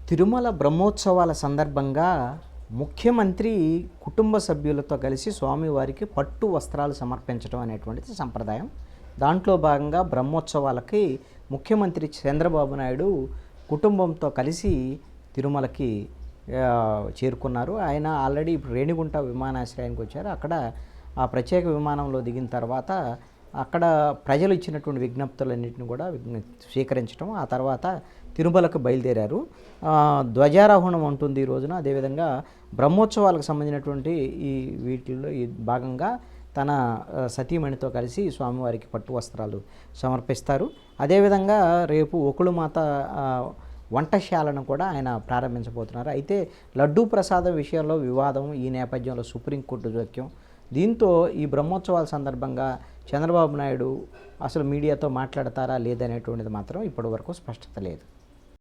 తిరుమల బ్రహ్మోత్సవాల సందర్భంగా ముఖ్యమంత్రి కుటుంబ సభ్యులతో కలిసి స్వామివారికి పట్టు వస్త్రాలు సమర్పించడం అనేటువంటిది సంప్రదాయం. దాంట్లో భాగంగా బ్రహ్మోత్సవాలకి ముఖ్యమంత్రి చంద్రబాబు నాయుడు కుటుంబంతో కలిసి తిరుమలకి చేరుకున్నారు. ఆయన ఆల్రెడీ ఇప్పుడు రేణిగుంట విమానాశ్రయానికి వచ్చారు. అక్కడ ఆ ప్రత్యేక విమానంలో దిగిన తర్వాత అక్కడ ప్రజలు ఇచ్చినటువంటి విజ్ఞప్తులన్నింటిని కూడా స్వీకరించడం, ఆ తర్వాత తిరుమలకు బయలుదేరారు. ధ్వజారోహణం ఉంటుంది ఈ రోజున. అదేవిధంగా బ్రహ్మోత్సవాలకు సంబంధించినటువంటి వీటిల్లో ఈ భాగంగా తన సతీమణితో కలిసి స్వామివారికి పట్టు వస్త్రాలు సమర్పిస్తారు. అదేవిధంగా రేపు ఒకుళమాత వంటశాలను కూడా ఆయన ప్రారంభించబోతున్నారు. అయితే లడ్డూ ప్రసాదం విషయంలో వివాదం, ఈ నేపథ్యంలో సుప్రీంకోర్టు జోక్యం. దీంతో ఈ బ్రహ్మోత్సవాల సందర్భంగా చంద్రబాబు నాయుడు అసలు మీడియాతో మాట్లాడతారా లేదనేటువంటిది మాత్రం ఇప్పటివరకు స్పష్టత లేదు.